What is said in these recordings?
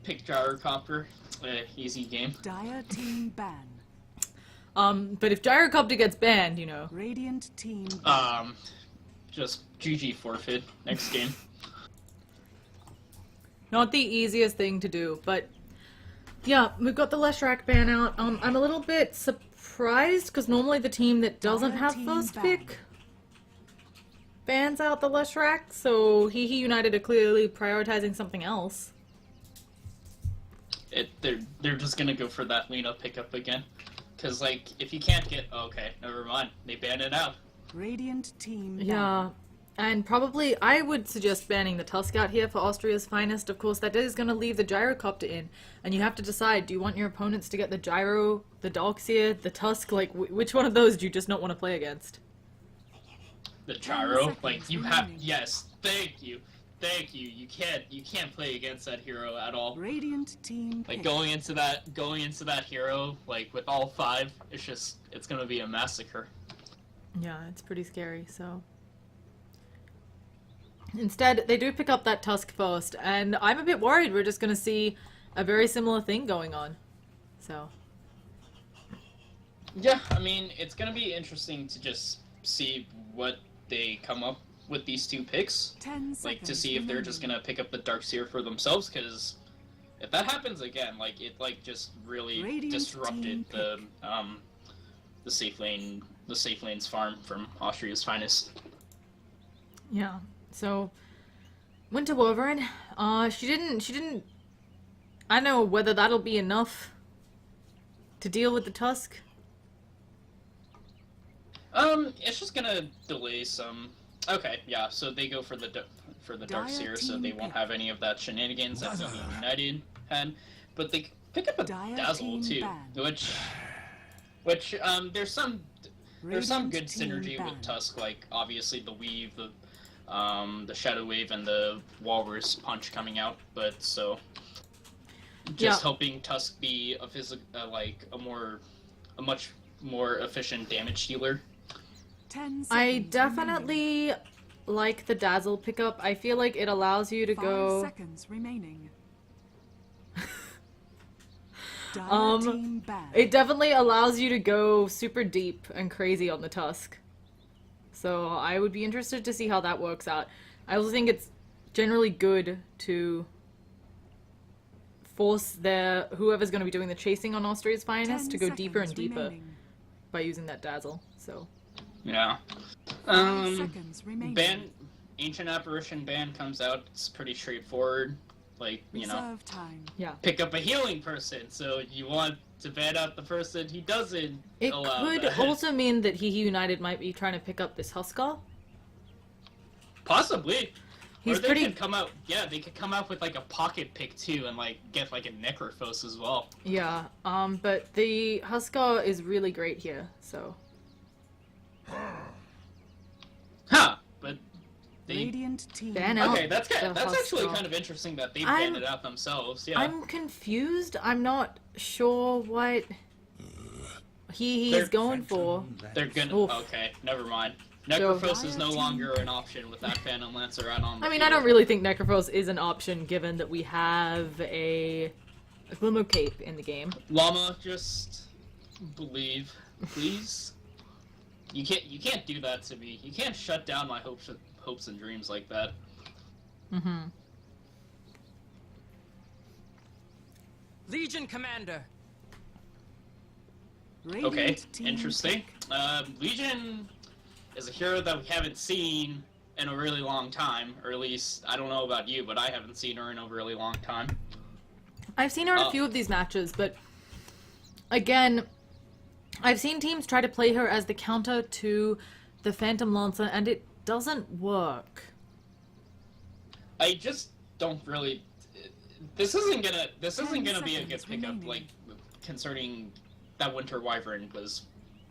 Pick Gyrocopter. Easy game. Dire team ban. But if Gyrocopter gets banned, you know. Radiant team ban. Just GG forfeit next game. Not the easiest thing to do, but yeah, we've got the Leshrac ban out. I'm a little bit surprised because normally the team that doesn't have first pick bans out the Leshrac, so Hehe United are clearly prioritizing something else. They're just gonna go for that Lena pickup again, because like if you can't get okay, never mind, they ban it out. Radiant team ban. Yeah, and probably I would suggest banning the Tusk out here for Austria's finest. Of course, that is going to leave the Gyrocopter in, and you have to decide: do you want your opponents to get the Gyro, the Darkseer, the Tusk? Like, which one of those do you just not want to play against? The Gyro, like you have. Yes, thank you. You can't play against that hero at all. Radiant team like pick. going into that hero, like with all 5, it's gonna be a massacre. Yeah, it's pretty scary, so... Instead, they do pick up that Tusk first, and I'm a bit worried we're just gonna see a very similar thing going on. So... Yeah, I mean, it's gonna be interesting to just see what they come up with these 2 picks. 10 Like, to seconds see if they're just gonna pick up the Darkseer for themselves, because if that happens again, like, it, like, just really Radiant disrupted team the safe lane's farm from Austria's finest. Yeah, so... Winter Wolverine, she didn't... I don't know whether that'll be enough to deal with the Tusk. It's just gonna delay some... Okay, yeah, so they go for the Darkseer, so they won't have any of that shenanigans that the United had. But they pick up a Dazzle, too, which, there's some good synergy with Tusk, like, obviously the Weave, the Shadow Wave, and the Walrus Punch coming out, but so... Just hoping Tusk be a much more efficient damage dealer. 10 I seconds definitely like the Dazzle pickup. I feel like it allows you to remaining. 5 go... seconds remaining. Dire team ban. It definitely allows you to go super deep and crazy on the Tusk. So I would be interested to see how that works out. I also think it's generally good to force whoever's going to be doing the chasing on Austria's finest to go deeper and deeper by using that Dazzle. So yeah. 5 seconds remaining. Ancient Apparition ban comes out. It's pretty straightforward. Like, you know, Reserve time. yeah. pick up a healing person. So you want to ban out the person who doesn't It allow could that. also mean that Hehe United might be trying to pick up this Huskar. Possibly. He's or they pretty... could come out. Yeah, they could come out with like a pocket pick too, and like get like a Necrophos as well. Yeah, but the Huskar is really great here, so... Huh. But they... Radiant team. Ban out Okay, that's the actually Huskar. kind of interesting that they banned it out themselves. Yeah. I'm confused. I'm not sure what he's going for. They're gonna. Oof. Okay, never mind. Necrophos is no longer an option with that Phantom Lancer out on the I mean, I field. don't really think Necrophos is an option given that we have a Glimmer Cape in the game. Llama, just believe, please. You can't do that to me. You can't shut down my hopes and dreams like that. Mm-hmm. Legion Commander. Radiant Okay, team interesting. pick. Legion is a hero that we haven't seen in a really long time, or at least, I don't know about you, but I haven't seen her in a really long time. I've seen her in a few of these matches, but again, I've seen teams try to play her as the counter to the Phantom Lancer, and it doesn't work. I just don't really. This isn't gonna be a good pickup. Like concerning that Winter Wyvern was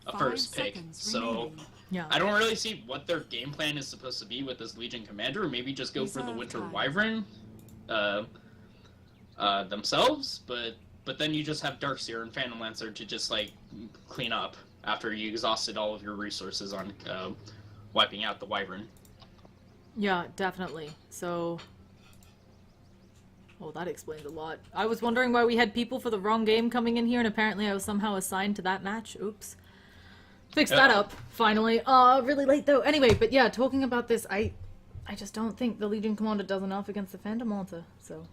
a 5 first pick, seconds so remaining. Yeah. I don't really see what their game plan is supposed to be with this Legion Commander. Maybe just go for the Reserve Winter time. Wyvern themselves, but then you just have Darkseer and Phantom Lancer to just like clean up after you exhausted all of your resources on wiping out the Wyvern. Yeah, definitely. So, Oh, that explains a lot. I was wondering why we had people for the wrong game coming in here, and apparently I was somehow assigned to that match. Oops. Fixed that up, finally. Really late though. Anyway, but yeah, talking about this, I just don't think the Legion Commander does enough against the Phantom Lancer, so...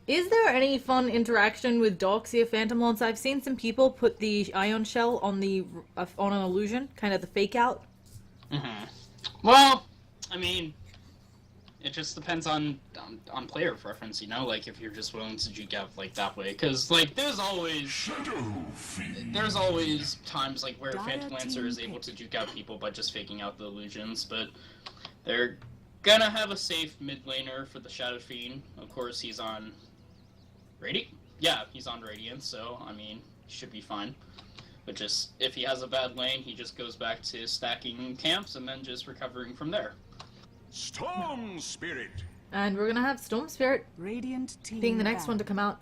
Is there any fun interaction with Doxia Phantom Lancer? I've seen some people put the Ion Shell on the on an illusion, kind of the fake out. Well, I mean, it just depends on player preference, you know, like if you're just willing to juke out like that way, because like there's always times like where Phantom Lancer is able to juke out people by just faking out the illusions, but they're gonna have a safe mid laner for the Shadow Fiend. Of course, he's on Radiant. Yeah, he's on Radiant, so I mean, should be fine. But just if he has a bad lane, he just goes back to stacking camps and then just recovering from there. Storm Spirit. And we're gonna have Storm Spirit Radiant team being the next one to come out.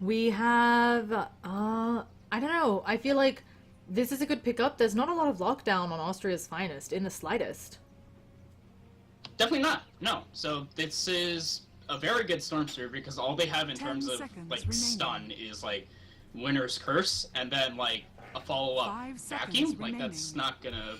We have, I don't know, I feel like this is a good pickup. There's not a lot of lockdown on Austria's Finest, in the slightest. Definitely not, no. So this is a very good Storm Spirit because all they have in terms of, like, stun is, like, Winter's Curse, and then, like, a follow-up vacuum. Like, that's not gonna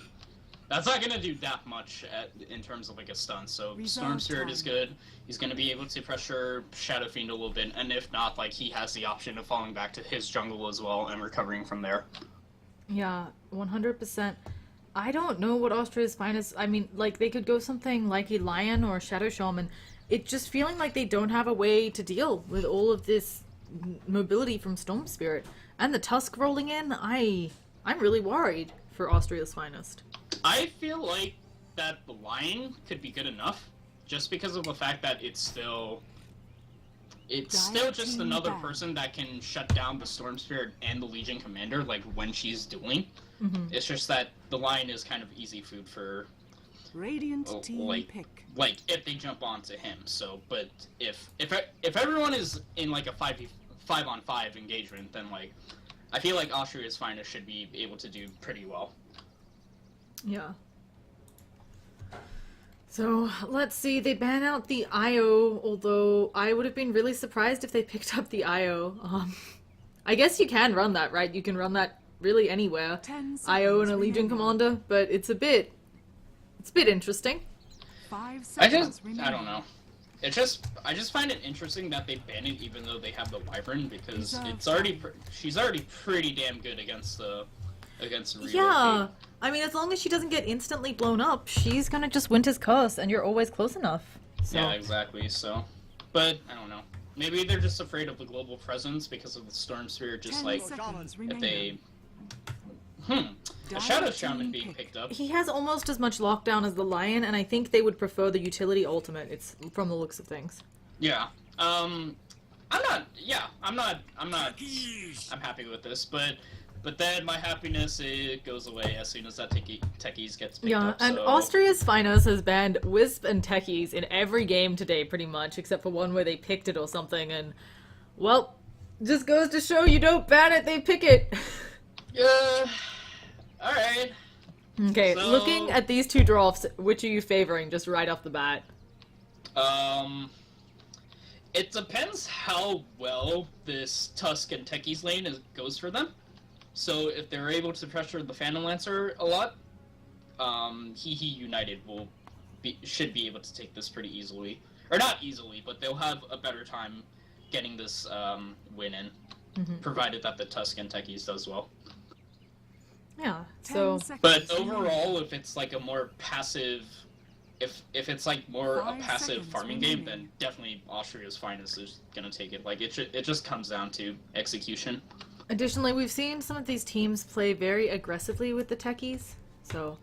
do that much in terms of, like, a stun. So Storm Spirit is good. He's gonna be able to pressure Shadow Fiend a little bit, and if not, like, he has the option of falling back to his jungle as well and recovering from there. Yeah, 100%. I don't know what Austria's Finest... I mean, like, they could go something like a Lion or Shadow Shaman. It's just feeling like they don't have a way to deal with all of this mobility from Storm Spirit. And the Tusk rolling in, I'm really worried for Austria's Finest. I feel like that the Lion could be good enough, just because of the fact that it's still just another person that can shut down the Storm Spirit and the Legion Commander, like, when she's dueling. It's just that the Lion is kind of easy food for Radiant team pick. Like, if they jump onto him. So, but if everyone is in, like, a 5-on-5 engagement, then, like, I feel like Austria's Finest should be able to do pretty well. Yeah. So, let's see, they ban out the IO, although I would have been really surprised if they picked up the IO. I guess you can run that, right? You can run that really anywhere. IO and a Legion Commander, but it's a bit interesting. 5 seconds I don't know. I just find it interesting that they ban it even though they have the Wyvern, because she's already pretty damn good against the relocate. Yeah, I mean, as long as she doesn't get instantly blown up, she's gonna just Winter's Curse, and you're always close enough. So. Yeah, exactly. So, but I don't know. Maybe they're just afraid of the global presence because of the Storm Spirit. Just like if they, a Shadow Shaman being picked up. He has almost as much lockdown as the Lion, and I think they would prefer the utility ultimate. It's from the looks of things. Yeah. I'm happy with this, but then my happiness, it goes away as soon as that Techies gets picked up. Yeah, and so... Austria's Finest has banned Wisp and Techies in every game today, pretty much, except for one where they picked it or something, and, well, just goes to show you don't ban it, they pick it. Alright. Okay, so... looking at these two drafts, which are you favoring, just right off the bat? It depends how well this Tusk and Techies lane goes for them. So if they're able to pressure the Phantom Lancer a lot, Hehe United should be able to take this pretty easily. Or not easily, but they'll have a better time getting this win in, provided that the Tusk and Techies does well. Yeah, so... But overall, if it's like a more passive... If it's like more a passive farming game, then definitely Austria's Finest is gonna take it. Like, it just comes down to execution. Additionally, we've seen some of these teams play very aggressively with the Techies, so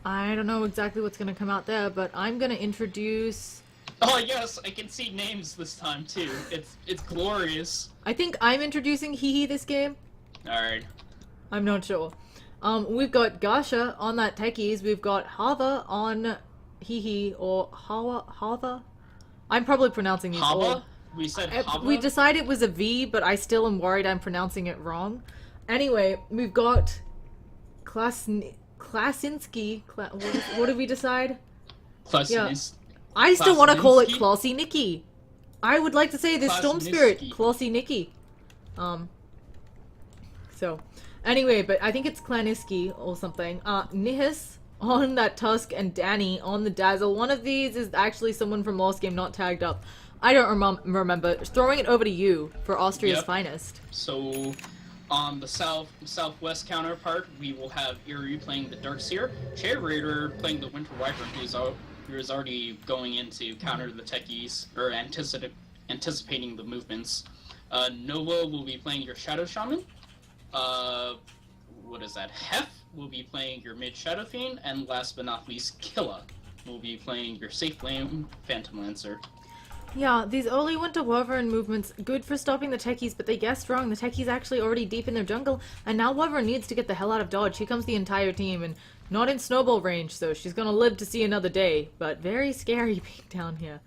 I don't know exactly what's going to come out there, but I'm going to introduce... Oh, yes, I can see names this time, too. It's glorious. I think I'm introducing Hehe this game. Alright. I'm not sure. We've got Gasha on that Techies, we've got Hava on Hehe, or Hava? I'm probably pronouncing these all... We said Hava? We decided it was a V, but I still am worried I'm pronouncing it wrong. Anyway, we've got Klasinski. What did we decide? Klasinski. I still want to call it Klasniski? Classy Nikki. I would like to say this Storm Spirit, Klasniski. Classy Nikki. So, anyway, but I think it's Klaniski or something. Nihis on that Tusk and Danny on the Dazzle. One of these is actually someone from last game not tagged up. I don't remember. Throwing it over to you for Austria's Yep. finest. So, on the southwest counterpart, we will have Iryu playing the Darkseer, Chair Raider playing the Winter Wyvern, who is already going in to counter the techies, or anticipating the movements. Nova will be playing your Shadow Shaman. What is that? Hef will be playing your mid Shadow Fiend, and last but not least, Killa will be playing your Safe Flame Phantom Lancer. Yeah, these early Winter Wyvern movements, good for stopping the techies, but they guessed wrong. The techies actually already deep in their jungle, and now Wyvern needs to get the hell out of dodge. Here comes the entire team, and not in snowball range, so she's gonna live to see another day, but very scary being down here.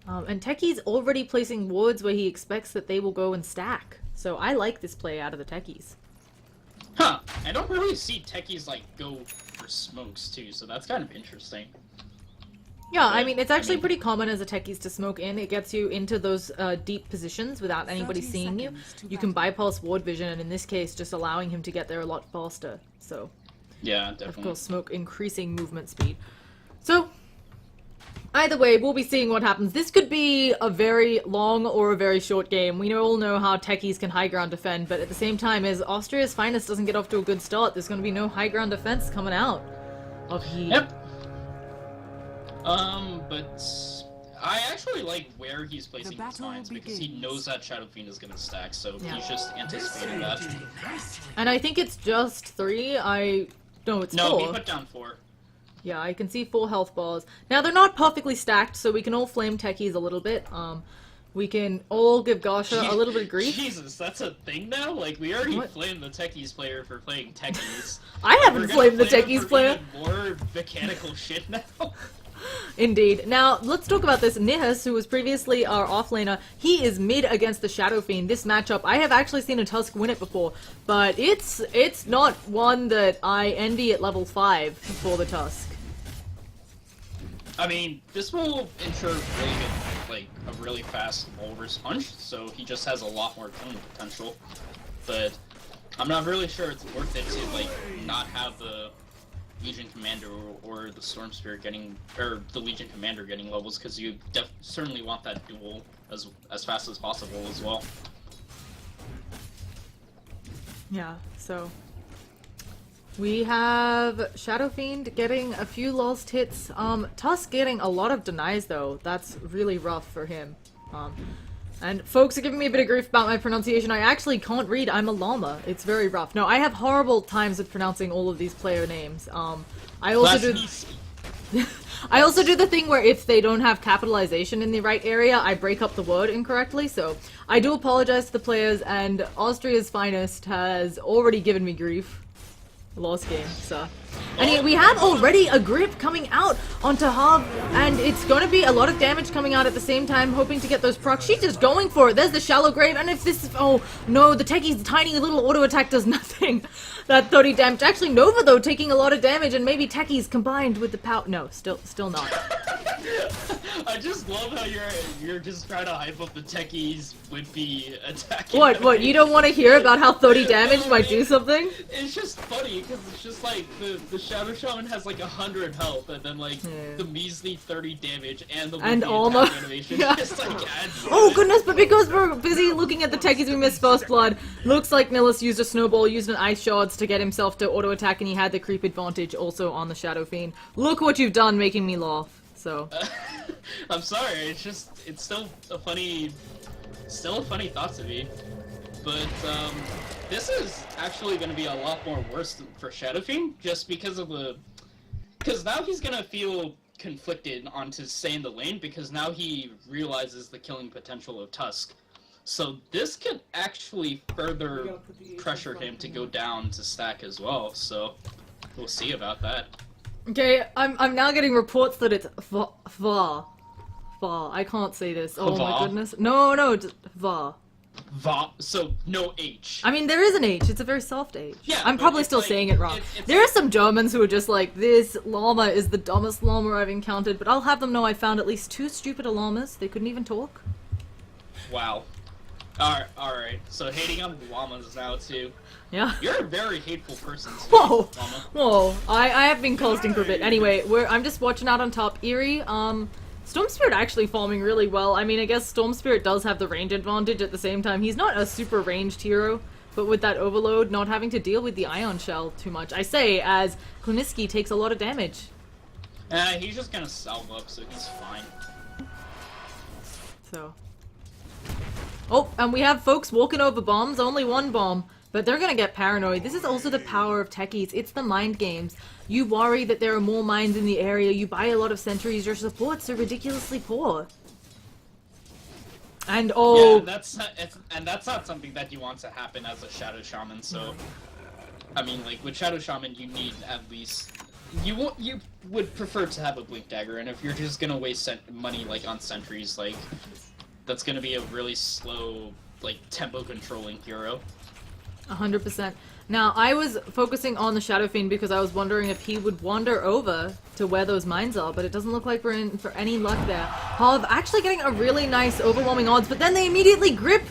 And techies already placing wards where he expects that they will go and stack. So I like this play out of the techies. Huh, I don't really see techies, like, go for smokes, too, so that's kind of interesting. Yeah, I mean, it's actually pretty common as a techies to smoke in. It gets you into those deep positions without anybody 30 seeing you. seconds to You can battle. bypass ward vision, and in this case, just allowing him to get there a lot faster. So, Yeah, of definitely. course, smoke increasing movement speed. So, either way, we'll be seeing what happens. This could be a very long or a very short game. We all know how techies can high ground defend, but at the same time, as Austria's finest doesn't get off to a good start, there's going to be no high ground defense coming out of Hehe. Yep. But I actually like where he's placing his battle mines because he begins. knows that Shadow Fiend is gonna stack, so Yeah. he's just anticipating that. And I think it's just 3. No, it's No, 4. he put down 4. Yeah, I can see 4 health bars. Now, they're not perfectly stacked, so we can all flame techies a little bit. We can all give Gasha a little bit of grief. Jesus, that's a thing now? Like, we already What? flamed the techies player for playing techies. I haven't We're gonna flamed the flame him techies for player. even more mechanical shit now. Indeed. Now, let's talk about this. Nihis, who was previously our offlaner, he is mid against the Shadow Fiend. This matchup, I have actually seen a Tusk win it before, but it's not one that I envy at level 5 for the Tusk. I mean, this will ensure really good, like, a really fast Walrus punch, so he just has a lot more killing potential. But I'm not really sure it's worth it to, like, not have the Legion Commander or the Storm Spirit getting, or the Legion Commander getting levels, because you certainly want that duel as fast as possible as well. Yeah, so we have Shadow Fiend getting a few lost hits. Tusk getting a lot of denies though. That's really rough for him. And folks are giving me a bit of grief about my pronunciation. I actually can't read. I'm a llama. It's very rough. No, I have horrible times with pronouncing all of these player names. I also do the thing where if they don't have capitalization in the right area, I break up the word incorrectly, so I do apologize to the players, and Austria's finest has already given me grief. Lost game, so. And we have already a grip coming out onto Hob, and it's going to be a lot of damage coming out at the same time, hoping to get those procs. She's just going for it. There's the shallow grave, and if this is, oh no, the techie's tiny little auto attack does nothing. That 30 damage. Actually, Nova though taking a lot of damage, and maybe techies combined with the pow. No, still not. I just love how you're just trying to hype up the techies with the attacking. What? You don't want to hear about how 30 damage might do something? It's just funny because it's just like the Shadow Shaman has like 100 health and then like the measly 30 damage and the And attack almost- animation yeah. just like adds to Oh it. goodness, but because we're busy looking at the techies, we missed First Blood. Looks like Nihis used a snowball, used an ice shards to get himself to auto attack, and he had the creep advantage also on the Shadow Fiend. Look what you've done, making me laugh. So I'm sorry, it's still a funny thought to me. But this is actually going to be a lot more worse for Shadow Fiend, just because now he's going to feel conflicted on to stay in the lane, because now he realizes the killing potential of Tusk. So this could actually further pressure him to go down to stack as well, so we'll see about that. okay, I'm now getting reports that it's Va. I can't say this. Oh my Va? goodness. No, just Va. So no H. I mean, there is an H. It's a very soft H. Yeah, I'm but probably it's still like- saying it wrong. it's There like- are some Germans who are just like, this llama is the dumbest llama I've encountered, but I'll have them know I found at least 2 stupider llamas. They couldn't even talk. Wow. Alright. So hating on llamas now too. Yeah. You're a very hateful person. Whoa! Llama. Whoa! I have been coasting for a bit. Anyway, I'm just watching out on top. Eerie, Storm Spirit actually farming really well. I mean, I guess Storm Spirit does have the range advantage at the same time. He's not a super ranged hero, but with that overload, not having to deal with the Ion Shell too much. I say, as Kluniski takes a lot of damage. He's just gonna salve up, so he's fine. So. Oh, and we have folks walking over bombs. Only one bomb. But they're gonna get paranoid. This is also the power of techies. It's the mind games. You worry that there are more mines in the area. You buy a lot of sentries. Your supports are ridiculously poor. And Yeah, that's not something that you want to happen as a Shadow Shaman. So, I mean, like with Shadow Shaman, you need at least you would prefer to have a Blink Dagger, and if you're just gonna waste money like on sentries, like that's gonna be a really slow, like tempo controlling hero. 100%. Now, I was focusing on the Shadow Fiend because I was wondering if he would wander over to where those mines are, but it doesn't look like we're in for any luck there. Halv actually getting a really nice overwhelming odds, but then they immediately grip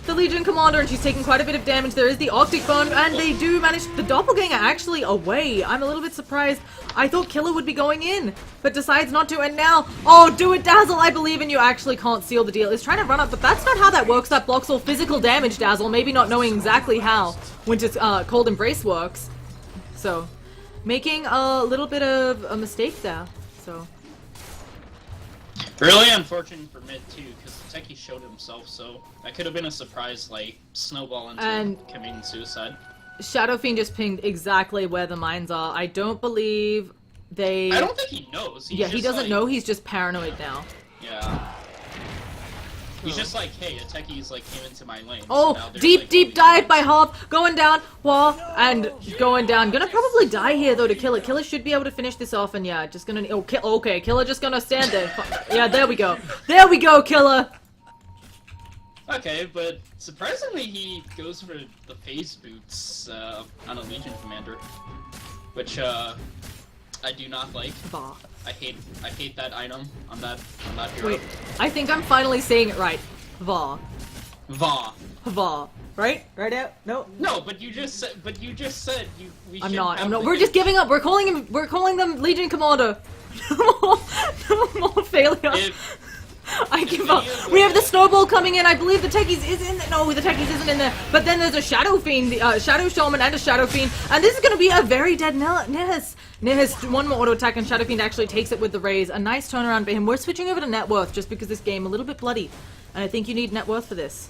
the Legion Commander, and she's taking quite a bit of damage. There is the Arctic Bone, and they do manage the Doppelganger actually away. I'm a little bit surprised. I thought Killer would be going in, but decides not to, and now, oh, do it, Dazzle, I believe in you. Actually can't seal the deal. Is trying to run up, but that's not how that works. That blocks all physical damage, Dazzle, maybe not knowing exactly how Winter's Cold Embrace works. So, making a little bit of a mistake there, so. Really unfortunate for mid too, because Techie showed himself, so that could have been a surprise, like snowball into committing suicide. Shadow Fiend just pinged exactly where the mines are. I don't believe they... I don't think he knows. Yeah, he doesn't know. He's just paranoid now. Yeah. He's just like, hey, a Techie's like came into my lane. Oh, so now they're, deep, like, deep dive by Halv. Going down, wall, and going down. Gonna probably die here, though, to Killer. Killer should be able to finish this off, and yeah, just gonna... Oh, okay, Killer just gonna stand there. Yeah, there we go. There we go, Killer! Okay, but surprisingly he goes for the phase boots on a Legion Commander, which I do not like. Bah. I hate that item on that hero. Wait, I think I'm finally saying it right. Va. Va. Va. Right? Right out? No. No, but you just said we I'm should not. have I'm not. the We're just giving up. We're calling them Legion Commander. No more failure. I give up. We have the snowball coming in. I believe the Techies is in there. No, the Techies isn't in there. But then there's a Shadow Fiend, Shadow Shaman and a Shadow Fiend. And this is going to be a very dead Nihis. Nihis, one more auto attack and Shadow Fiend actually takes it with the raise. A nice turnaround for him. We're switching over to Net Worth just because this game a little bit bloody. And I think you need Net Worth for this.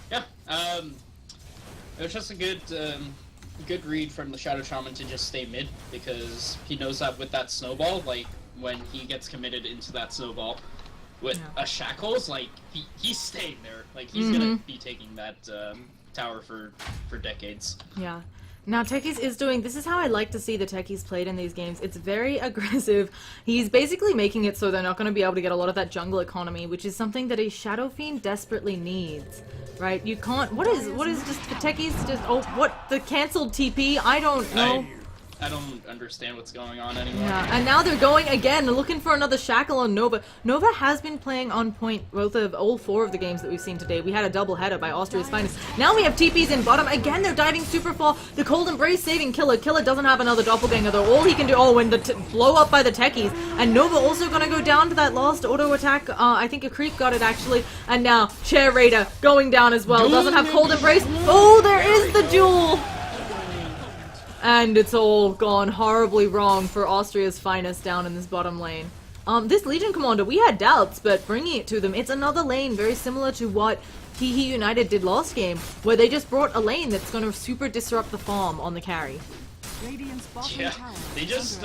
Yeah, it was just a good read from the Shadow Shaman to just stay mid, because he knows that with that snowball, like, when he gets committed into that snowball, with a Shackles, like, he's staying there. Like, he's gonna be taking that tower for decades. Yeah. Now, Techies is doing... This is how I like to see the Techies played in these games. It's very aggressive. He's basically making it so they're not going to be able to get a lot of that jungle economy, which is something that a Shadow Fiend desperately needs. Right? You can't... What is just the Techies just... Oh, what? The cancelled TP? I don't know. I don't understand what's going on anymore. Yeah, and now they're going again, looking for another Shackle on Nova. Nova has been playing on point both of all 4 of the games that we've seen today. We had a double header by Austria's finest. Now we have TPs in bottom. Again, they're diving super far. The Cold Embrace saving Killer. Killer doesn't have another doppelganger though. All he can do... Oh, and the blow up by the Techies. And Nova also gonna go down to that last auto attack. I think a creep got it actually. And now Chair Raider going down as well. Doesn't have Cold Embrace. Oh, there is the duel! And it's all gone horribly wrong for Austria's finest down in this bottom lane. This Legion Commander, we had doubts, but bringing it to them, it's another lane very similar to what Hehe United did last game, where they just brought a lane that's going to super disrupt the farm on the carry. Yeah, they just,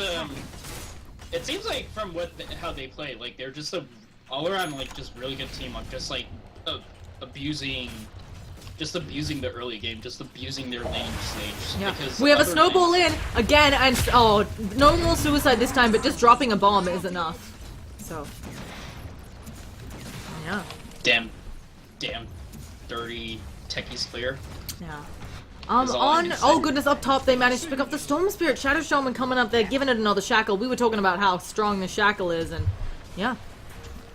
it seems like from how they play, like, they're just a all-around, like, just really good team of just, like, abusing the early game, just abusing their lane stage. Yeah. Because We have a other snowball lanes- in again, and oh, no more suicide this time, but just dropping a bomb is enough. So, yeah. Damn. 30 techies clear. Yeah. Is all I can say. Oh goodness, up top they managed to pick up the Storm Spirit. Shadow Shaman coming up there, giving it another shackle. We were talking about how strong the shackle is, and yeah,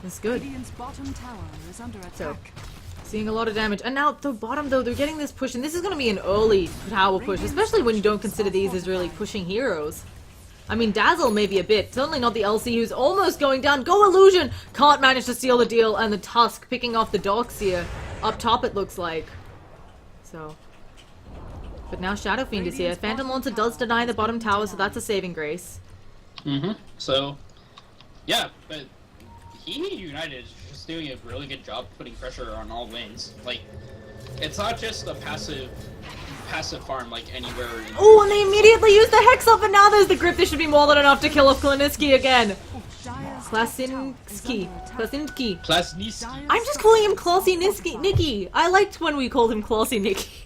it's good. Radiant's bottom tower is under attack. So, seeing a lot of damage. And now, the bottom, though, they're getting this push, and this is going to be an early tower push, especially when you don't consider these as really pushing heroes. I mean, Dazzle maybe a bit. Certainly not the LC, who's almost going down. Go Illusion! Can't manage to seal the deal, and the Tusk picking off the Darkseer. Up top, it looks like. So. But now Shadow Fiend is here. Phantom Lancer does deny the bottom tower, so that's a saving grace. So, yeah, but Hehe United is just doing a really good job putting pressure on all lanes. Like, it's not just a passive farm like anywhere. Oh, and they immediately use the Hex up, and now there's the grip. This should be more than enough to kill off Kliniski again. Klasinski. I'm just calling him Classy Nicky. I liked when we called him Classy Nicky.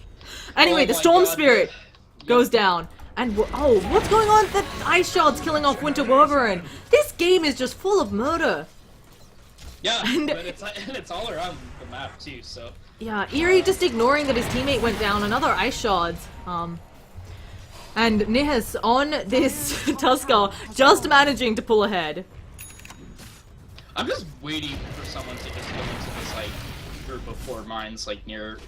Anyway, the Storm Spirit goes down. And oh, what's going on? The Ice Shard's killing off Winter Wolverine. This game is just full of murder. Yeah, but it's all around the map too, so. Yeah, Eerie just ignoring that his teammate went down. Another Ice Shards. And Nihis on this Tuskar just managing to pull ahead. I'm just waiting for someone to just go into this like group of 4 mines like near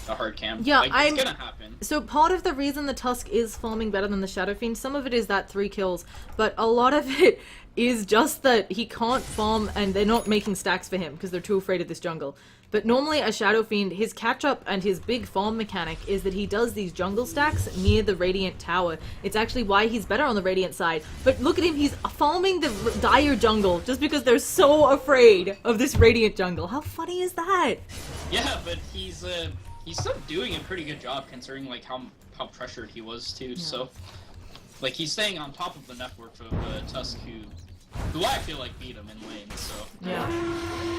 the hard camp. Yeah, like, it's gonna happen. So part of the reason the Tusk is farming better than the Shadow Fiend, some of it is that 3 kills, but a lot of it is just that he can't farm and they're not making stacks for him because they're too afraid of this jungle. But normally a Shadow Fiend, his catch-up and his big farm mechanic is that he does these jungle stacks near the Radiant Tower. It's actually why he's better on the Radiant side. But look at him, he's farming the Dire jungle just because they're so afraid of this Radiant jungle. How funny is that? Yeah, but he's still doing a pretty good job considering like how pressured he was too. Yeah. So, like he's staying on top of the network of Tusk, who I feel like beat him in lane. So yeah.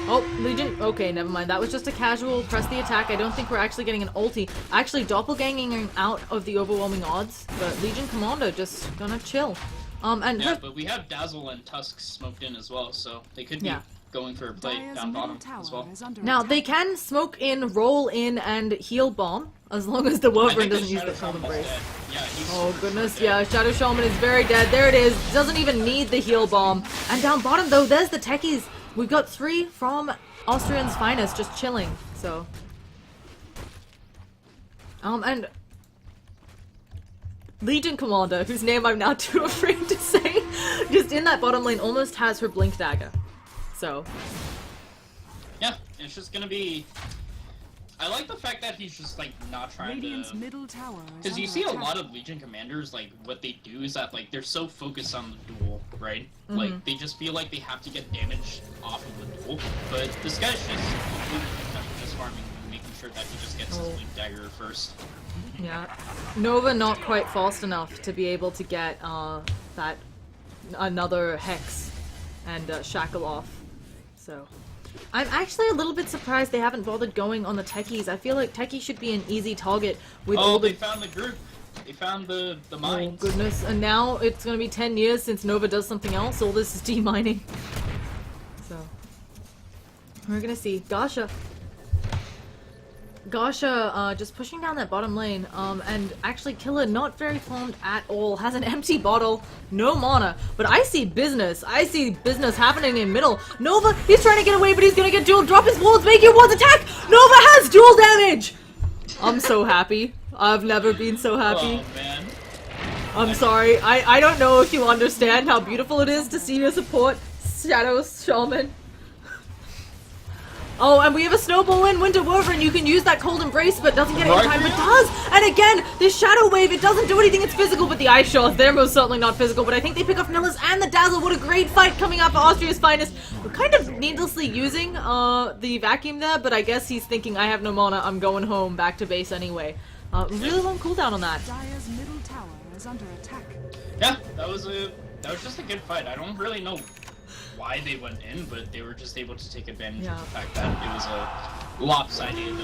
Oh, Legion. Okay, never mind. That was just a casual press the attack. I don't think we're actually getting an ulti. Actually, doppelganging out of the overwhelming odds. But Legion Commander just gonna chill. And yeah, but we have Dazzle and Tusk smoked in as well, so they could be going for a play down bottom as well. Now, they can smoke in, roll in, and heal bomb, as long as the Wolverine doesn't use the Golden Brace. Yeah, oh goodness, yeah, Shadow Shaman is very dead. There it is. Doesn't even need the heal bomb. And down bottom, though, there's the techies. We've got 3 from Austrian's finest just chilling, so. And Legion Commander, whose name I'm now too afraid to say, just in that bottom lane almost has her Blink Dagger. So. Yeah, it's just gonna be. I like the fact that he's just like not trying Radiant's to. middle tower. Because you see a lot of Legion commanders, like what they do is that like they're so focused on the duel, right? Like they just feel like they have to get damage off of the duel. But this guy's just farming, making sure that he just gets his Blink Dagger first. Yeah, Nova not quite fast enough to be able to get that another Hex and shackle off. So, I'm actually a little bit surprised they haven't bothered going on the techies. I feel like techies should be an easy target with all the... they found the group. They found the mines. Oh goodness, and now it's gonna be 10 years since Nova does something else. All this is demining. So, we're gonna see. Gasha, just pushing down that bottom lane, and actually Killer not very farmed at all, has an empty bottle, no mana, but I see business happening in middle. Nova, he's trying to get away, but he's gonna get dual, drop his wards, make your wards attack! Nova has dual damage! I'm so happy. I've never been so happy. Oh, man. I'm sorry, I don't know if you understand how beautiful it is to see your support, Shadow Shaman. Oh, and we have a snowball in Winter Wolverine. You can use that Cold Embrace, but doesn't get it in time. But does! And again, this Shadow Wave, it doesn't do anything. It's physical, but the Ice Shards, they're most certainly not physical. But I think they pick up Nillis and the Dazzle. What a great fight coming up for Austria's finest. We're kind of needlessly using the vacuum there, but I guess he's thinking, I have no mana. I'm going home, back to base anyway. Really long cooldown on that. Dire's middle tower is under attack. Yeah, that was just a good fight. I don't really know why they went in, but they were just able to take advantage of the fact that it was lopsided.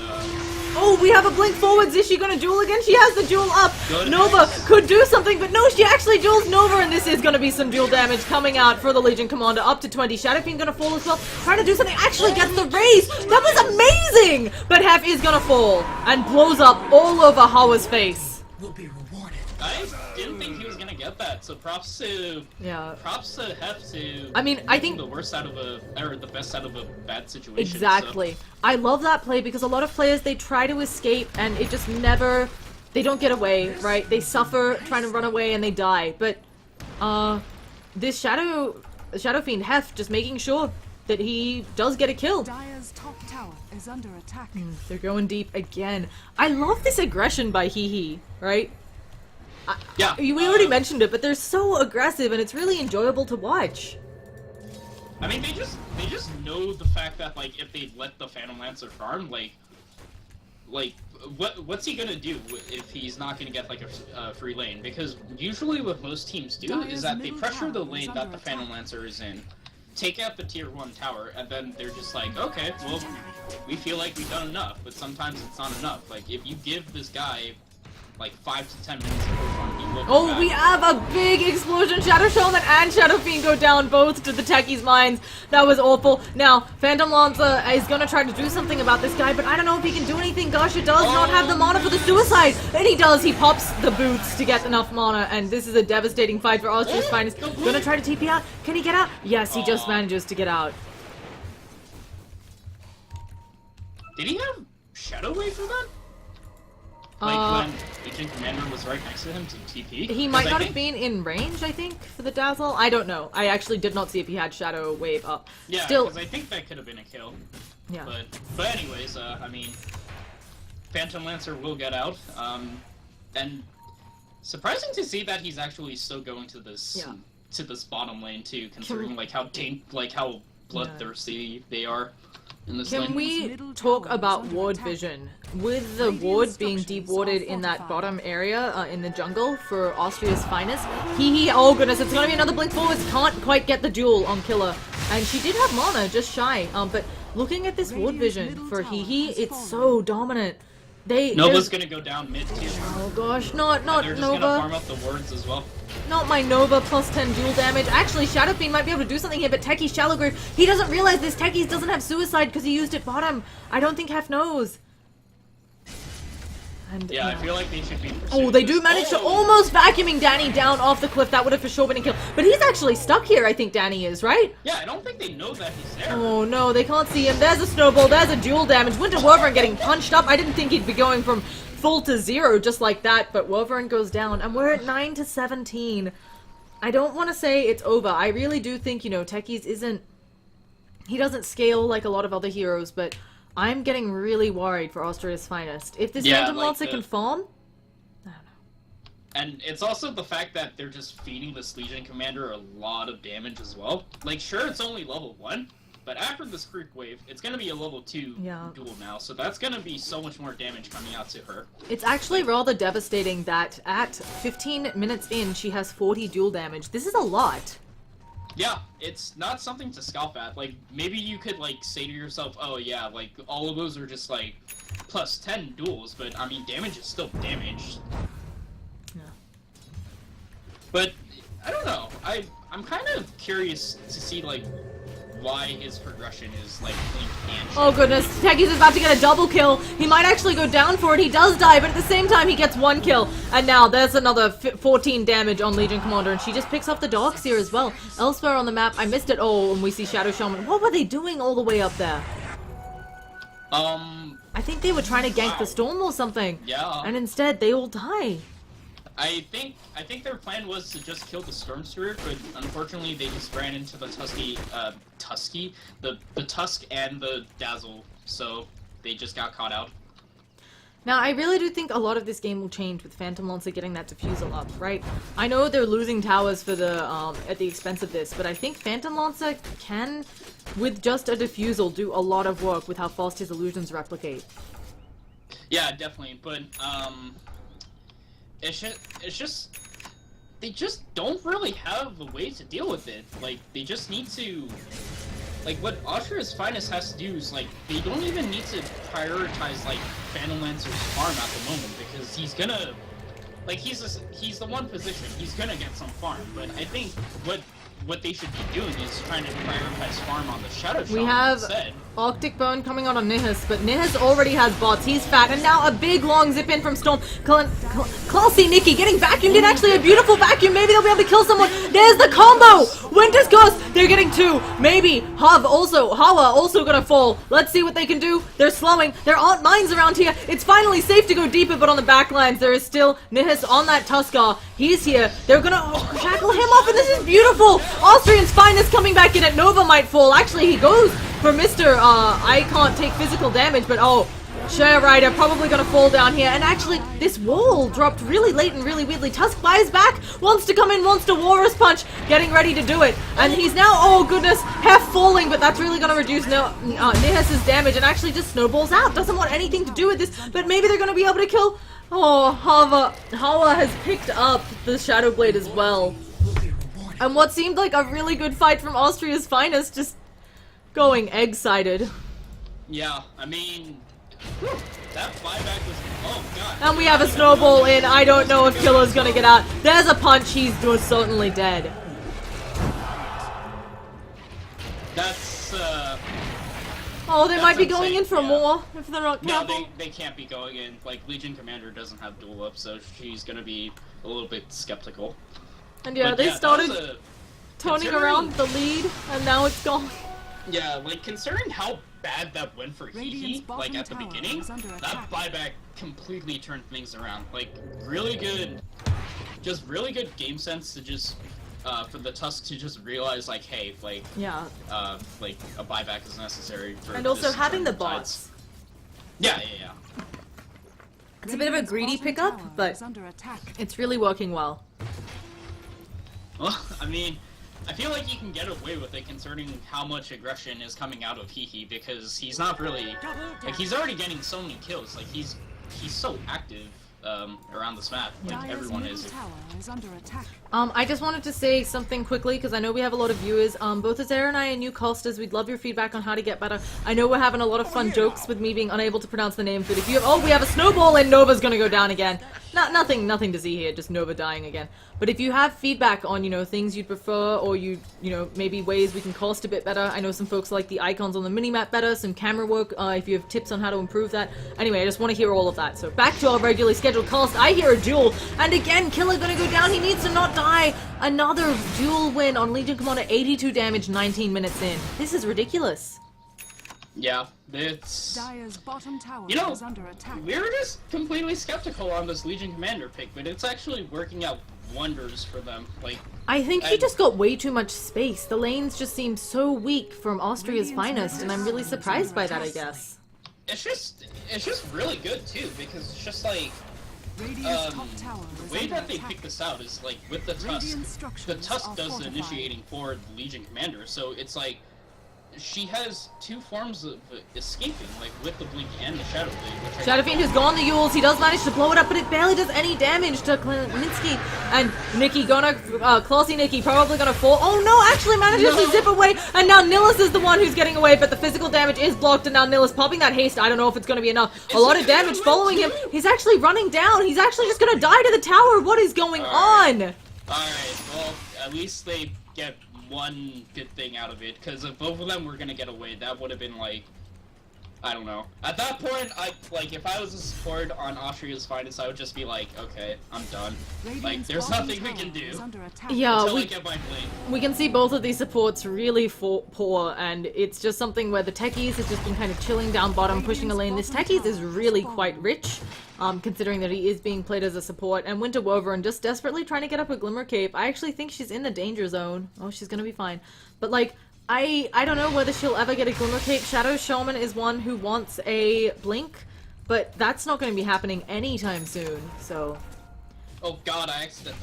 Oh, we have a blink forwards. Is she gonna duel again? She has the duel up. Good Nova nice. could do something, but no, she actually duels Nova, and this is gonna be some duel damage coming out for the Legion Commander. Up to 20. Shadow Fiend gonna fall as well. Trying to do something. Actually gets the raise. That was amazing! But Hef is gonna fall and blows up all over Hawa's face. I didn't think he was gonna get that, so props to Hef to. I mean, I think the worst out of the best out of a bad situation. exactly. I love that play because a lot of players, they try to escape and it just never, they don't get away, right? They suffer trying to run away and they die. But this Shadow Fiend Hef just making sure that he does get a kill. Dire's top tower is under attack. They're going deep again. I love this aggression by Hehe, right? Yeah. We already mentioned it, but they're so aggressive and it's really enjoyable to watch. I mean, they just know the fact that, like, if they let the Phantom Lancer farm, like what's he gonna do if he's not gonna get, like, a free lane? Because usually what most teams do is that they pressure the lane that the Phantom Lancer is in, take out the tier 1 tower, and then they're just like, okay, well, we feel like we've done enough, but sometimes it's not enough. Like, if you give this guy like 5 to 10 minutes of fun, he will come back. We have a big explosion. Shadow Shaman and Shadow Fiend go down both to the Techie's mines. That was awful. Now, Phantom Lancer is gonna try to do something about this guy, but I don't know if he can do anything. Gosh, it does not have the mana for the suicide. And he does. He pops the boots to get enough mana, and this is a devastating fight for Austria's finest. Gonna try to TP out. Can he get out? Yes, he just manages to get out. Did he have Shadow Wave for that? Like when Legion Commander was right next to him to TP? He might not have been in range, I think, for the Dazzle. I don't know. I actually did not see if he had Shadow Wave up. Yeah, Still, because I think that could have been a kill. yeah. But anyways, I mean, Phantom Lancer will get out. And surprising to see that he's actually still going to this bottom lane too, considering like how bloodthirsty they are. Can we talk about ward vision? With the ward being deep warded in that bottom area in the jungle for Austria's finest, oh goodness, it's gonna be another blink forwards, can't quite get the duel on Killer. And she did have mana, just shy. But looking at this ward vision for Hehe, it's so dominant. Nova's gonna go down mid too. Oh gosh, not they're just Nova. Gonna farm up the wards as well. Not my Nova plus 10 dual damage. Actually, Shadow Fiend might be able to do something here, but Techie's Shallow Grave, he doesn't realize this Techie's doesn't have suicide because he used it bottom. I don't think Hef knows. And, yeah, I feel like they should be oh, they do manage to almost vacuuming Danny down off the cliff. That would have for sure been a kill. But he's actually stuck here, I think Danny is, right? Yeah, I don't think they know that he's there. Oh no, they can't see him. There's a snowball, there's a dual damage. Winter Wolverine getting punched up. I didn't think he'd be going from full to 0 just like that, but Wolverine goes down. And we're at 9 to 17. I don't want to say it's over. I really do think, you know, Techie's he doesn't scale like a lot of other heroes, but I'm getting really worried for Austria's finest. If this Phantom Lancer can farm, I don't know. And it's also the fact that they're just feeding this Legion Commander a lot of damage as well. Like, sure, it's only level 1, but after this Creek Wave, it's gonna be a level 2 duel now, so that's gonna be so much more damage coming out to her. It's actually rather devastating that at 15 minutes in, she has 40 duel damage. This is a lot. Yeah, it's not something to scoff at. Like, maybe you could, like, say to yourself, oh yeah, like, all of those are just, like, plus 10 duels, but, I mean, damage is still damage. Yeah. But, I don't know, I'm kind of curious to see, like, why his progression is, like, Link and Oh goodness, Techie's about to get a double kill. He might actually go down for it. He does die, but at the same time he gets 1 kill. And now there's another 14 damage on Legion Commander, and she just picks up the docks here as well. Elsewhere on the map, I missed it. Oh, and we see Shadow Shaman. What were they doing all the way up there? I think they were trying to gank the storm or something. Yeah. And instead, they all die. I think their plan was to just kill the Storm Spirit, but unfortunately they just ran into the the Tusk and the Dazzle, so they just got caught out. Now, I really do think a lot of this game will change with Phantom Lancer getting that defusal up, right? I know they're losing towers for the at the expense of this, but I think Phantom Lancer can, with just a defusal, do a lot of work with how fast his illusions replicate. Yeah, definitely, but it's just they just don't really have a way to deal with it. Like, they just need to like what Austria's finest has to do is like they don't even need to prioritize like Phantom Lancer's farm at the moment because he's gonna like he's the one position he's gonna get some farm. But I think what they should be doing is trying to prioritize farm on the Shadow Shaman We have instead. Arctic Bone coming on Nihis, but Nihis already has bots. He's fat, and now a big long zip in from Storm. Classy Nikki getting vacuumed in. Actually, a beautiful vacuum. Maybe they'll be able to kill someone. There's the combo. Winter's Ghost. They're getting 2. Maybe Hawa also gonna fall. Let's see what they can do. They're slowing. There aren't mines around here. It's finally safe to go deeper, but on the back lines, there is still Nihis on that Tuskar. He's here. They're gonna shackle him off, and this is beautiful. Austrian's finest coming back in it. Nova might fall. Actually, he goes for Mr. I can't take physical damage, but oh, Share Rider probably gonna fall down here. And actually, this wall dropped really late and really weirdly. Tusk fires back, wants to come in, wants to Walrus Punch, getting ready to do it. And he's now, oh goodness, half falling, but that's really gonna reduce Nihis' damage and actually just snowballs out. Doesn't want anything to do with this, but maybe they're gonna be able to kill. Oh, Hawa has picked up the Shadow Blade as well. And what seemed like a really good fight from Austria's finest, just going egg-sided. Yeah, I mean, that buyback was, oh god. And we have a snowball in. I don't know if Killer's gonna get out. There's a punch. He's certainly dead. That's, Oh, they that's might be going insane, in for yeah. more if they're not No, careful. they can't be going in. Like, Legion Commander doesn't have duel up, so she's gonna be a little bit skeptical. And yeah, But they that started was a- toning considering- around the lead, and now it's gone. Yeah, like, considering how bad that went for Radiant's Hehe, like, bottom at the tower beginning, is under that attack. buyback completely turned things around. Like, really good game sense to just, for the Tusk to just realize, like, hey, like, Yeah. like, a buyback is necessary for And also this having the turn of tides. bots. Yeah. It's a bit of a Radiant's greedy bottom pickup, tower but is under attack. it's really working well. Well, I mean, I feel like you can get away with it concerning how much aggression is coming out of Hehe because he's not really, like, he's already getting so many kills. Like, he's so active around this map. Like, Dire's everyone middle is. tower is under attack. I just wanted to say something quickly because I know we have a lot of viewers. Both Azera and I are new casters. We'd love your feedback on how to get better. I know we're having a lot of fun jokes with me being unable to pronounce the names, but if you have, we have a snowball and Nova's gonna go down again. Nothing to see here, just Nova dying again. But if you have feedback on, things you'd prefer or maybe ways we can cast a bit better. I know some folks like the icons on the minimap better, some camera work, if you have tips on how to improve that. Anyway, I just want to hear all of that. So back to our regularly scheduled cast. I hear a duel, and again, Killer gonna go down. He needs to not die. Another duel win on Legion Commander, 82 damage, 19 minutes in. This is ridiculous. Yeah, it's. Dire's bottom tower You know, is under attack. we were just completely skeptical on this Legion Commander pick, but it's actually working out wonders for them. Like, I think he And- just got way too much space. The lanes just seem so weak from Austria's Radiant's finest, and I'm really surprised by that, I guess. it's just really good too because it's just like. Radiant's top tower The is way under that they attack. pick this out is like with the Tusk. Radiant The structures Tusk are does the fortified. initiating for the Legion Commander, so it's like she has 2 forms of escaping, like with the Blink and the Shadow Blade. Which Shadow Fiend has gone the Yules. He does manage to blow it up, but it barely does any damage to Klinsky. And Nikki Classy Nikki probably gonna fall. Oh no, actually manages to zip away. And now Nillis is the one who's getting away, but the physical damage is blocked. And now Nillis popping that haste. I don't know if it's gonna be enough. A lot of damage following him. He's actually running down. He's actually just gonna die to the tower. What is going on? Alright, well, at least they get one good thing out of it, because if both of them were gonna get away, that would have been like, I don't know. At that point, if I was a support on Austria's finest, I would just be like, okay, I'm done. Like, Radiant's there's bottom nothing we tower can do is under attack. Yeah, until I we get my blade. We can see both of these supports really poor, and it's just something where the techies have just been kind of chilling down bottom, pushing a lane. This techies is really quite rich, considering that he is being played as a support, and Winter Wover and just desperately trying to get up a Glimmer Cape. I actually think she's in the danger zone. Oh, she's gonna be fine. But like, I don't know whether she'll ever get a Glimmer Cape. Shadow Shaman is one who wants a Blink, but that's not gonna be happening anytime soon, so... Oh god,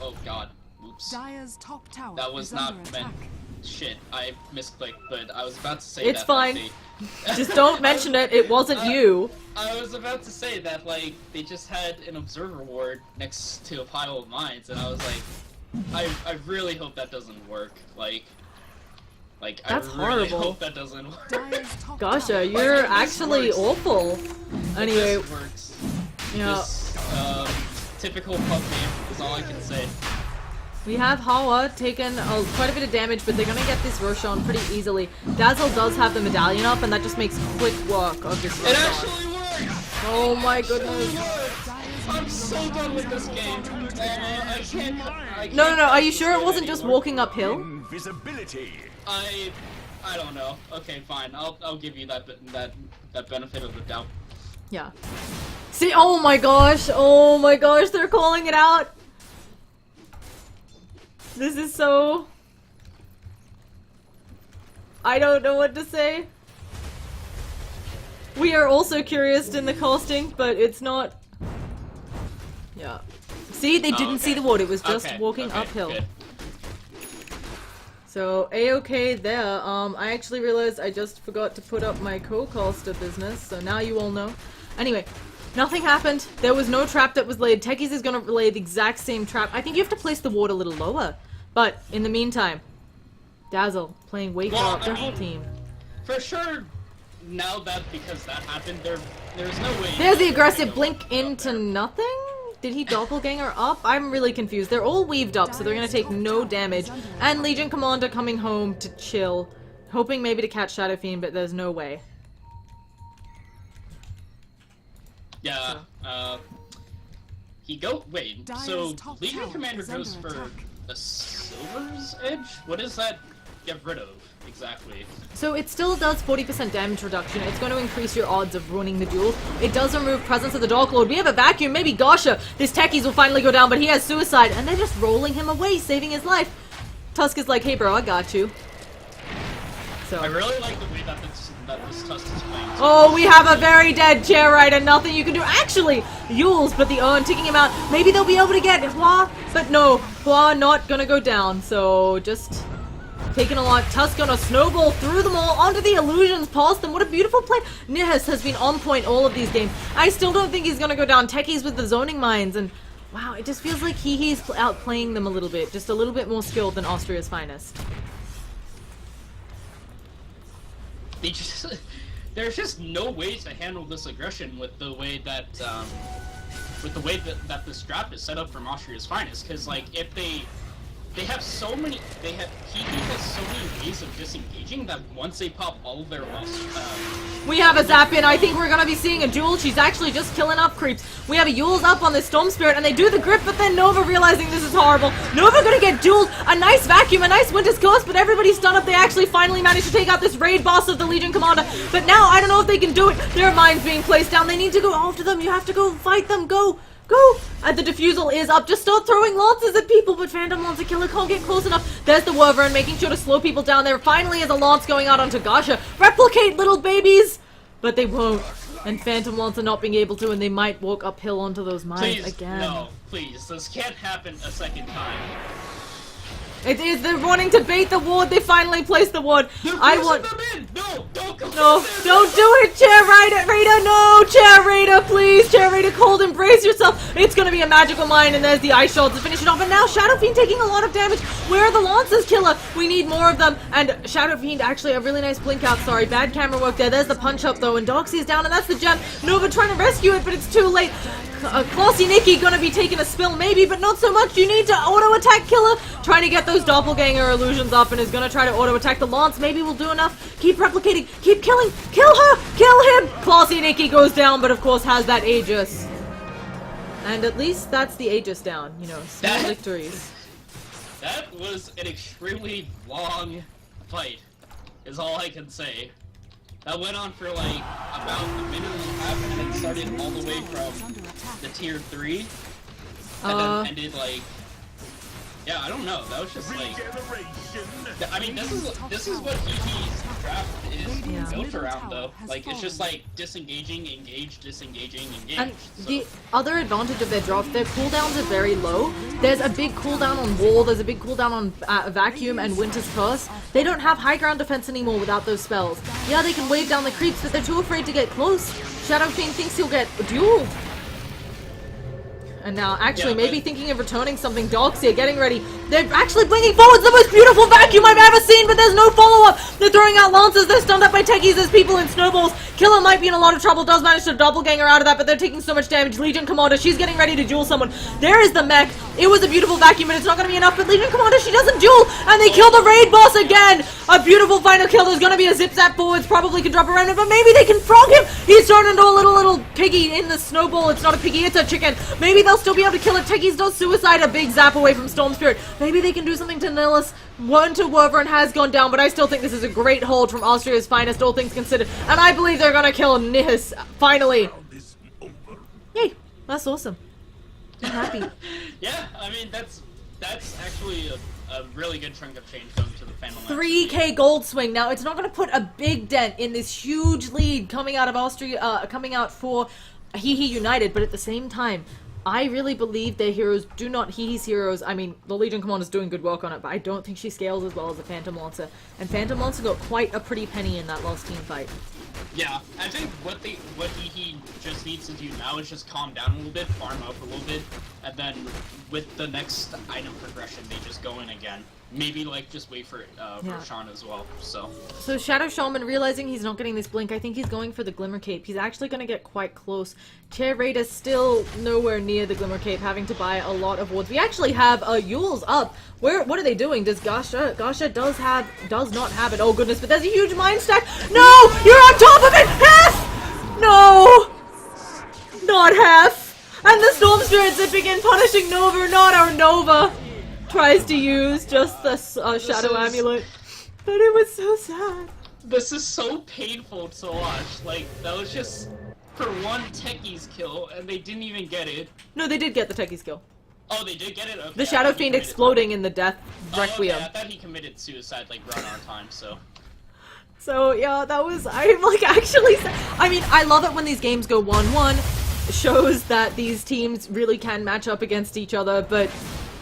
oh god. Oops. Dire's top tower That was is not under meant. attack. Shit, I misclicked, but I was about to say It's that. fine. Like, Just don't mention it, it wasn't you. I was about to say that, like, they just had an observer ward next to a pile of mines, and I was like, I really hope that doesn't work. Like, Like, That's I really horrible. hope that doesn't work. Dire's top Gosh, tower you're this actually works. awful. Anyway, This works. yeah, This, typical pub game is all I can say. we have Hawa taking quite a bit of damage, but they're gonna get this Roshan pretty easily. Dazzle does have the medallion up, and that just makes quick work of this It Roshan. actually works! Oh my It actually goodness. works! I'm so done with this game. I can't. No, are you sure it wasn't just anymore. walking uphill? Invisibility. I don't know. Okay, fine. I'll give you that benefit of the doubt. Yeah. See, oh my gosh, they're calling it out. This is so... I don't know what to say. We are also curious in the casting, but it's not... Yeah. See, they didn't see the ward, it was just walking uphill. Good. So, A-okay there. I actually realized I just forgot to put up my co-caster business, so now you all know. Anyway, nothing happened. There was no trap that was laid. Techies is gonna lay the exact same trap. I think you have to place the ward a little lower. But, in the meantime, Dazzle playing Wake Up, their whole team. For sure, now that because that happened, there's no way. There's the aggressive blink into nothing? Did he doppelganger up? I'm really confused. They're all weaved up, so they're gonna take no damage. And Legion Commander coming home to chill. Hoping maybe to catch Shadow Fiend, but there's no way. Yeah, wait, Dire's so top Legion tower Commander is goes under for attack. a Silver's Edge? What does that get rid of, exactly? So it still does 40% damage reduction. It's going to increase your odds of ruining the duel. It does remove presence of the Dark Lord. We have a vacuum, maybe Gasha. This Techies will finally go down, but he has suicide, and they're just rolling him away, saving his life. Tusk is like, hey bro, I got you. So. I really like the way that this Tusk is playing. Oh, we have a very dead chair right, and nothing you can do. Actually, Yules, but the urn taking him out. Maybe they'll be able to get Hua, but no, Hua not gonna go down. So just taking a lot. Tusk gonna snowball through them all onto the illusions, past them. What a beautiful play. Nihis has been on point all of these games. I still don't think he's gonna go down. Techies with the zoning mines, and wow, it just feels like Hehe's outplaying them a little bit. Just a little bit more skilled than Austria's finest. There's just no way to handle this aggression with the way that that the strap is set up from Austria's finest. Because like if he has so many ways of disengaging that once they pop all of their we have a zap in. I think we're gonna be seeing a Jewel. She's actually just killing up creeps. We have a Yule's up on the Storm Spirit, and they do the grip, but then Nova realizing this is horrible. Nova gonna get dueled. A nice vacuum, a nice Winter's Ghost, but everybody's stunned up. They actually finally managed to take out this raid boss of the Legion Commander. But now, I don't know if they can do it. Their mines being placed down. They need to go after them. You have to go fight them. Go! Go! The diffusal is up. Just start throwing lances at people, but Phantom Lancer Killer can't get close enough. There's the Wyvern making sure to slow people down there. Finally, is a lance going out onto Gasha. Replicate, little babies! But they won't. And Phantom Lancer not being able to, and they might walk uphill onto those mines again. No, please, this can't happen a second time. It is. They're wanting to bait the ward. They finally placed the ward. I want. Them in. No, don't go. No, don't do it, Chair Raider. No, Chair Raider, please. Chair Raider, cold, embrace yourself. It's gonna be a magical mine, and there's the ice shards to finish it off. And now Shadow Fiend taking a lot of damage. Where are the lances, Killer? We need more of them. And Shadow Fiend actually a really nice blink out. Sorry, bad camera work there. There's the punch up though, and Doxy's down, and that's the gem. Nova trying to rescue it, but it's too late. Classy Nikki gonna be taking a spill maybe, but not so much. You need to auto attack Killer. Trying to get those doppelganger illusions up, and is gonna try to auto attack the lance. Maybe we'll do enough. Keep replicating. Keep killing. Kill her. Kill him. Classy Nikki goes down, but of course has that Aegis. And at least that's the Aegis down. You know, small victories. That was an extremely long fight, is all I can say. That went on for like about a minute and a half, and it started all the way from the tier 3, and then ended like, yeah, I don't know. That was just like, I mean, this is what Hehe's draft is built around, though. Like, it's just like disengaging, engage, disengaging, engage. And the other advantage of their draft, their cooldowns are very low. There's a big cooldown on Wall, there's a big cooldown on Vacuum and Winter's Curse. They don't have high ground defense anymore without those spells. Yeah, they can wave down the creeps, but they're too afraid to get close. Shadow Fiend thinks he'll get dueled. And now, actually, Yeah, maybe but- thinking of returning something. Dogs here, getting ready. They're actually bringing forwards the most beautiful vacuum I've ever seen, but there's no follow-up. They're throwing out lances. They're stunned up by techies. There's people in snowballs. Killer might be in a lot of trouble. Does manage to doppelganger out of that, but they're taking so much damage. Legion Commander, she's getting ready to duel someone. There is the mech. It was a beautiful vacuum, but it's not going to be enough. But Legion Commander, she doesn't duel, and they kill the raid boss again. A beautiful final kill. There's going to be a zip-zap forwards. Probably can drop a remnant, but maybe they can frog him. He's turned into a little piggy in the snowball. It's not a piggy, it's a chicken. Maybe they'll still be able to kill it. Techies does suicide, a big zap away from Storm Spirit. Maybe they can do something to Nihilus. One to Wyvern has gone down, but I still think this is a great hold from Austria's finest, all things considered. And I believe they're gonna kill Nihis, finally. Yay, that's awesome. I'm happy. Yeah, I mean, that's actually a really good chunk of change going to the Phantom Lance. 3k gold swing. Now, it's not going to put a big dent in this huge lead coming out of Austria, coming out for Hehe United, but at the same time, I really believe their heroes do not, Hehe's heroes, I mean, the Legion Commander's doing good work on it, but I don't think she scales as well as the Phantom Lancer. And Phantom Lancer got quite a pretty penny in that last team fight. Yeah, I think what Hehe just needs to do now is just calm down a little bit, farm up a little bit, and then with the next item progression, they just go in again. Maybe like just wait for Roshan as well. So Shadow Shaman, realizing he's not getting this blink, I think he's going for the Glimmer Cape. He's actually going to get quite close. Chair Raider still nowhere near the Glimmer Cape, having to buy a lot of wards. We actually have Yule's up. What are they doing? Does Gasha does not have it. Oh goodness, but there's a huge mind stack. No! You're on top of it! Half! No! Not half! And the Storm Spirit zipping in, punishing Nova, not our Nova! Tries to use just the Shadow Amulet. But it was so sad. this is so painful to watch. Like, that was just for one Techie's kill, and they didn't even get it. No, they did get the Techie skill. Oh, they did get it? Okay, The Shadow Fiend exploding in the Death Requiem. Okay, I thought he committed suicide, like, right on time, so... So, yeah, that was, I'm like, actually, I mean, I love it when these games go 1-1. It shows that these teams really can match up against each other, but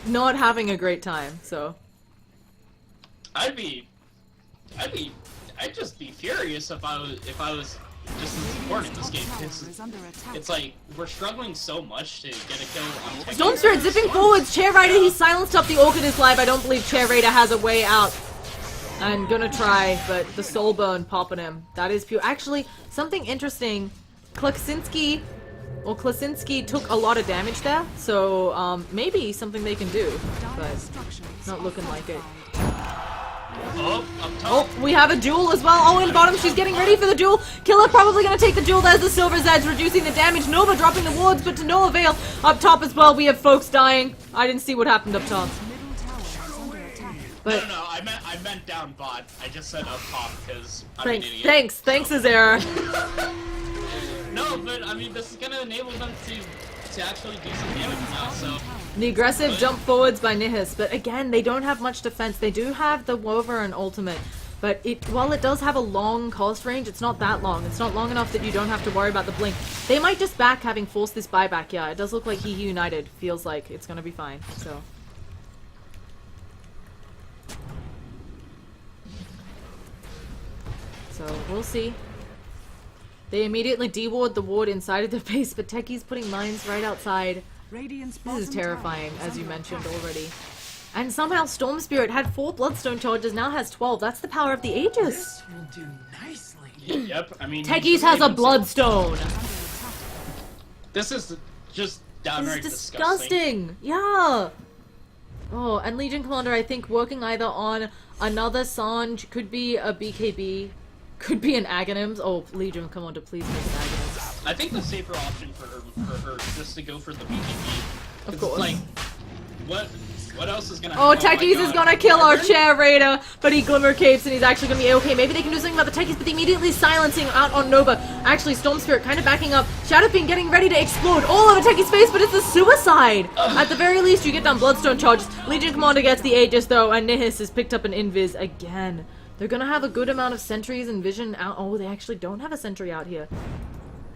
not having a great time, so. I'd just be furious if I was just as important in this game. It's like, we're struggling so much to get a kill on Techie. Storm Spirit zipping forwards, Chair Raider, he silenced up the Orchid is live. I don't believe Chair Raider has a way out. I'm gonna try, but the soul burn popping him. That is pure. Actually, something interesting. Klasinski took a lot of damage there, so maybe something they can do, but not looking like it. Oh, up top. Oh, we have a duel as well. Oh, in bottom, she's getting ready for the duel. Killer probably gonna take the duel. There's the Silver's Edge, reducing the damage. Nova dropping the wards, but to no avail. Up top as well, we have folks dying. I didn't see what happened up top. But No, I meant down bot. I just said up top because I'm an idiot. thanks, Azera. No, but I mean, this is gonna enable them to actually do some damage now, so... The aggressive jump forwards by Nihis, but again, they don't have much defense. They do have the Wyvern ultimate, but while it does have a long cost range, it's not that long. It's not long enough that you don't have to worry about the blink. They might just back having forced this buyback. Yeah, it does look like Hehe United feels like it's gonna be fine, so... So, we'll see. They immediately deward the ward inside of the base, but Techie's putting mines right outside. This is terrifying, as you mentioned already. And somehow Storm Spirit had 4 Bloodstone charges, now has 12. That's the power of the Aegis. This will do nicely. Yep, I mean... Techie's has a Bloodstone. This is just This downright is disgusting. Yeah. Oh, and Legion Commander, I think, working either on another Sanj, could be a BKB, could be an Aghanims. Oh, Legion Commander, please make an Aghanims. I think the safer option for her is just to go for the BKB. Of course. Like, what else is gonna Oh, happen? Techie's is gonna kill our Chair Raider, but he Glimmer Capes and he's actually gonna be okay. Maybe they can do something about the Techie's, but they immediately silencing out on Nova. Actually, Storm Spirit kind of backing up. Shadow Fiend getting ready to explode all over Techie's face, but it's a suicide! At the very least, you get down Bloodstone charges. Legion Commander gets the Aegis though, and Nihis has picked up an Invis again. They're gonna have a good amount of sentries and vision out. Oh, they actually don't have a sentry out here.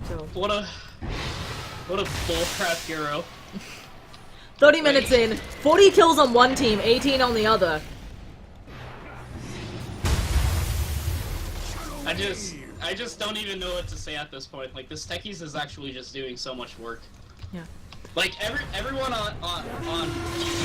So What a bullcrap hero. 30 minutes in, 40 kills on one team, 18 on the other. I just don't even know what to say at this point. Like, this Techies is actually just doing so much work. Yeah. Like everyone on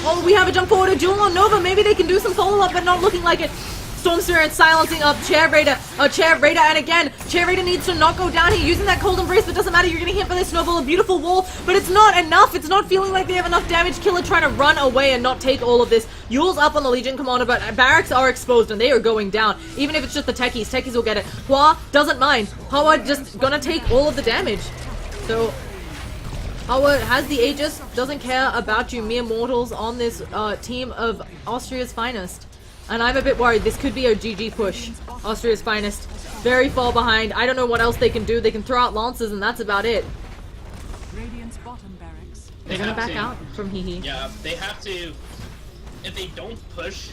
Oh, we have a jump forward, a duel on Nova. Maybe they can do some follow-up, but not looking like it. Storm Spirit silencing up Chair Raider, and again, Chair Raider needs to not go down here, using that Cold Embrace, but doesn't matter, you're getting hit by this snowball, a beautiful wall, but it's not enough, it's not feeling like they have enough damage. Killer trying to run away and not take all of this. Yule's up on the Legion Commander, but barracks are exposed and they are going down, even if it's just the Techies will get it. Hua doesn't mind, Hua just gonna take all of the damage. So, Hua has the Aegis, doesn't care about you mere mortals on this team of Austria's finest. And I'm a bit worried. This could be a GG push. Austria's finest. Very far behind. I don't know what else they can do. They can throw out lances and that's about it. Radiant's bottom barracks. They're gonna back out from Hehe. Yeah, they have to. If they don't push,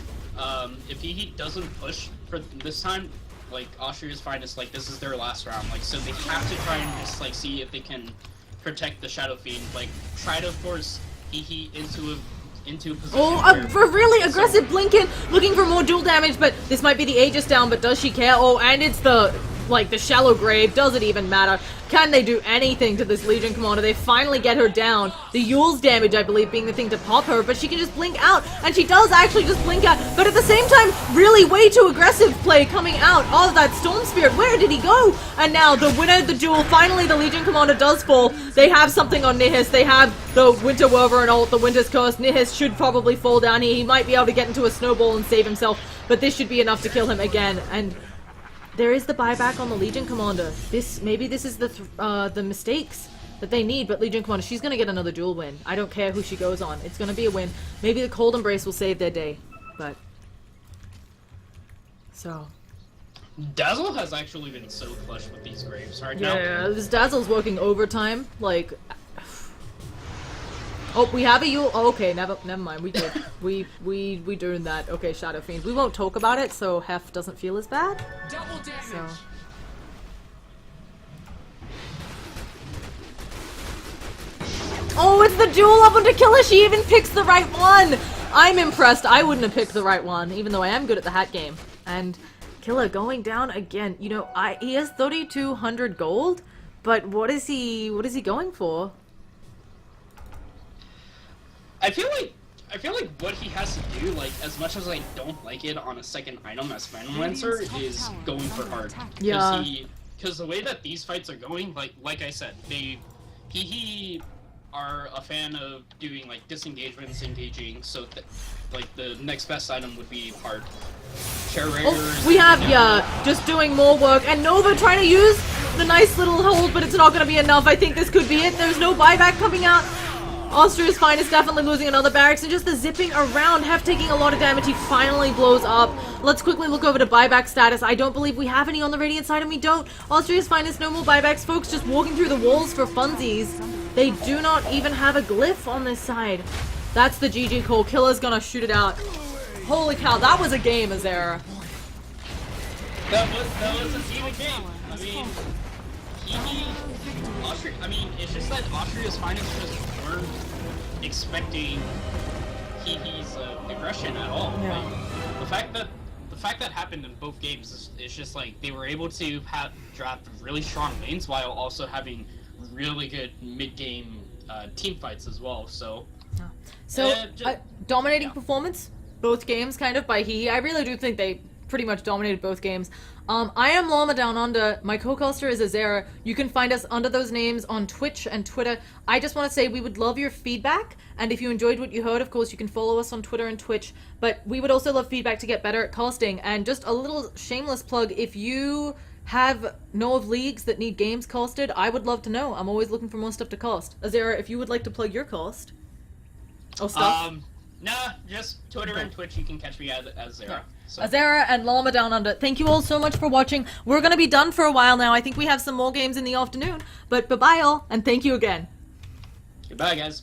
if Hehe doesn't push for this time, like Austria's finest, like this is their last round. Like so, they have to try and just like see if they can protect the Shadow Fiend. Like try to force Hehe into a position. Oh, a really aggressive Blinken, looking for more dual damage, but this might be the Aegis down, but does she care? Oh, and it's the shallow grave. Does it even matter? Can they do anything to this Legion Commander? They finally get her down. The Yule's damage, I believe, being the thing to pop her, but she can just blink out, and she does actually just blink out, but at the same time, really way too aggressive play coming out of that Storm Spirit. Where did he go? And now, the winner of the duel, finally the Legion Commander does fall. They have something on Nihis. They have the Winter Werver and ult, the Winter's Curse. Nihis should probably fall down here. He might be able to get into a snowball and save himself, but this should be enough to kill him again, and there is the buyback on the Legion Commander. Maybe this is the mistakes that they need, but Legion Commander, she's gonna get another duel win. I don't care who she goes on. It's gonna be a win. Maybe the Cold Embrace will save their day, but... So... Dazzle has actually been so clutch with these graves right now. Yeah, this Dazzle's working overtime, like... Oh, we have a Yule. Oh, okay, never mind. We did. we doing that. Okay, Shadow Fiend. We won't talk about it, so Hef doesn't feel as bad. Double damage. So. Oh, it's the duel up onto Killer. She even picks the right one. I'm impressed. I wouldn't have picked the right one, even though I am good at the hat game. And Killer going down again. You know, he has 3,200 gold, but what is he going for? I feel like what he has to do, like, as much as I don't like it on a second item as Phantom Lancer, is going for hard. Yeah. Because the way that these fights are going, like I said, he are a fan of doing, like, disengagements, engaging, so, like, the next best item would be hard. Chair Raiders... Oh, we have, just doing more work, and Nova trying to use the nice little hold, but it's not going to be enough. I think this could be it. There's no buyback coming out. Austria's finest definitely losing another barracks, and just the zipping around, Hef taking a lot of damage. He finally blows up. Let's quickly look over to buyback status. I don't believe we have any on the Radiant side, and we don't. Austria's finest, no more buybacks. Folks just walking through the walls for funsies. They do not even have a glyph on this side. That's the GG call. Killer's gonna shoot it out. Holy cow, that was a game, Azera. That was a even game. I mean, Austria, I mean, it's just that Austria's finest just weren't expecting Hehe's aggression at all. Yeah. Like, the fact that happened in both games is just like they were able to draft really strong lanes while also having really good mid-game team fights as well. So, dominating performance, both games, kind of by Hehe. I really do think they pretty much dominated both games. I am Llama Down Under. My co-caster is Azera. You can find us under those names on Twitch and Twitter. I just want to say we would love your feedback, and if you enjoyed what you heard, of course, you can follow us on Twitter and Twitch, but we would also love feedback to get better at casting. And just a little shameless plug, if you know of leagues that need games casted, I would love to know. I'm always looking for more stuff to cast. Azera, if you would like to plug your cast or stuff. Nah, just Twitter and Twitch. You can catch me as Azera. Yeah. So. Azera and Llama Down Under. Thank you all so much for watching. We're gonna be done for a while now. I think we have some more games in the afternoon. But bye-bye all, and thank you again. Goodbye, guys.